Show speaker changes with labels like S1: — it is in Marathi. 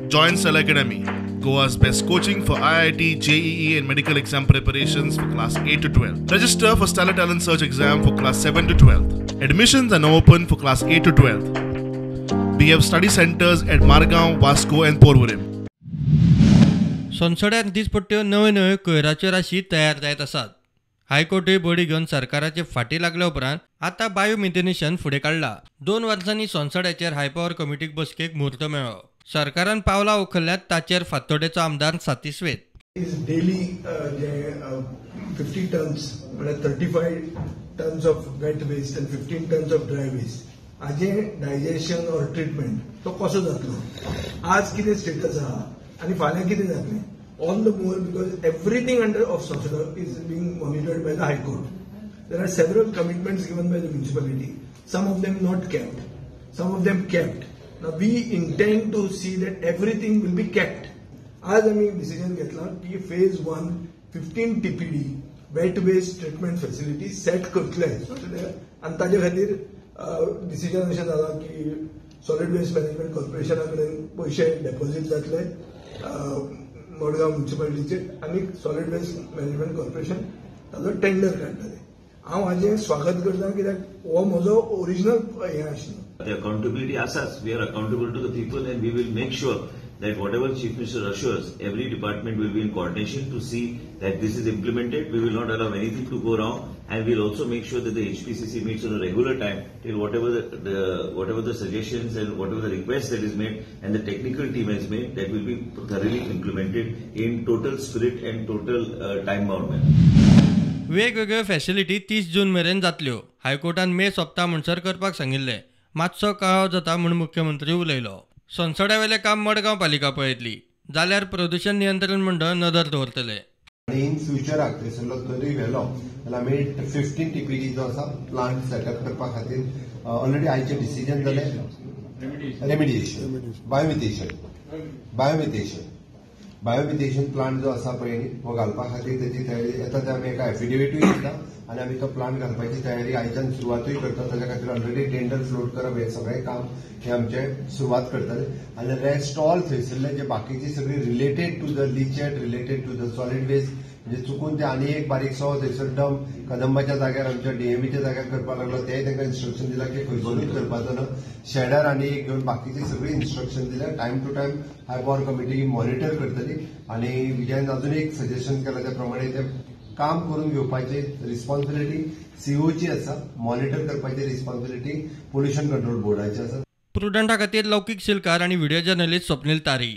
S1: Join Cell Academy, Goa's best coaching for IIT, JEE and medical exam preparations for class 8 to 12. Register for Stellar Talent Search exam for class 7 to 12. Admissions are now open for class 8 to 12. We have study centers at Margaon, Vasco and Porvorim.
S2: संसदात दिसपट्ट्यो नव्यो कोयराच्यो राशी तयार जायत आसात. हायकोर्टूय बडी घेवन सरकाराचे फाटी लागल्या उपरांत आता बायोमिथेनेशन फुडें काडला. 2 वर्सांनी संसदाचेर हायपावर कमिटीक बसकेक मुहूर्त मेळ्ळो. सरकारान पावलां उखल्ल्यात ताचेर फातोडेचो आमदार सातिस्वेत.
S3: डेली 50 टन्स म्हणजे 35 tons of wet waste and 15 tons of dry waste हाजे डायजेशन ऑर ट्रीटमेंट तो कसो जातलो, आज कितें स्टेटस आहा आनी फाल्यां कितें जातलें. All the more because everything under of Sansada is being monitored by the High Court. There are several commitments given by the municipality. Some of them not kept. Some of them kept. Now we intend to see that everything will be kept. आज आम्ही डिसिजन घेतला की phase 1 15 TPD wet waste treatment facility set करतले आनी ताजे खातीर डिसिजन अशें जाला की सॉलिड वेस्ट मॅनेजमेंट कॉर्पोरेशना कडेन पयशे डेपॉझिट जातले मडगांव म्युनिसिपालिटीचे आनी सॉलिड वेस्ट मॅनेजमेंट कॉर्पोरेशन ताजो टेंडर काडटले. हांव हाजें स्वागत करता कित्याक हो म्हजो ओरिजिनल हें आशिल्लो.
S4: The accountability asks, we are accountable to the people and we will make sure that whatever Chief Minister assures, every department will be in coordination to see that this is implemented. We will not allow anything to go wrong and we will also make sure that the HPCC meets on a regular time till whatever the suggestions and whatever the request that is made and the technical team has made, that will be thoroughly implemented in total spirit and total time bound manner.
S2: वेगवेगळ्यो फॅसिलिटी 30 जून मेरेन जातल्यो. हायकोर्टान मे सोंपता म्हणसर करपाक सांगिल्ले. मातसो कळाव जाता म्हूण मुख्यमंत्री उलयलो. संसदावेलें काम मडगांव पालिका पळयतली जाल्यार प्रदूषण नियंत्रण मंडळ नदर दवरतले.
S5: इन फ्युचराक थंयसरलो तरी व्हेलो जाल्यार आमी 15 TPD जो आसा प्लांट सेटअप करपा खातीर ऑलरेडी आयचे डिसिजन जाले. रेमिडिएशन बायोमिथेशन प्लांट जो आसा पळय न्ही हो घालपा खातीर तेची तयारी येता ते आमी एका एफिडेविटूय दिता आनी आमी तो प्लांट घालपाची तयारी आयच्यान सुरवातूय करता. ताच्या खातीर ऑलरेडी टेंडर फ्लोट करप हें सगळें काम हे आमचे सुरवात करतले आनी रेस्ट ऑल थंयसरले जे बाकीची सगळी related to the leachate related to the solid waste म्हणजे चुकून ते आनी एक बारीकसो थंयसर डंप कदंबाच्या जाग्यार आमच्या डीएमईच्या जाग्यार करपाक लागलो. तेय तांकां इन्स्ट्रक्शन दिला की खंयसरूच करपाचो ना. शेडार आनी एक घेवन बाकीची सगळी इन्स्ट्रक्शन दिल्या. Time to time high power committee monitor करतली आनी विजयान अजून एक सजेशन केला त्या प्रमाणे ते काम करून घेवपाची रिस्पॉन्सिबिलिटी सीओची आसा. मॉनिटर करपाची रिस्पॉन्सिबिलिटी पोल्युशन कंट्रोल बोर्डाची आसा.
S2: प्रुडंटा खातीर लौकीक शिलकार आनी व्हिडिओ जर्नलिस्ट स्वप्नील तारी.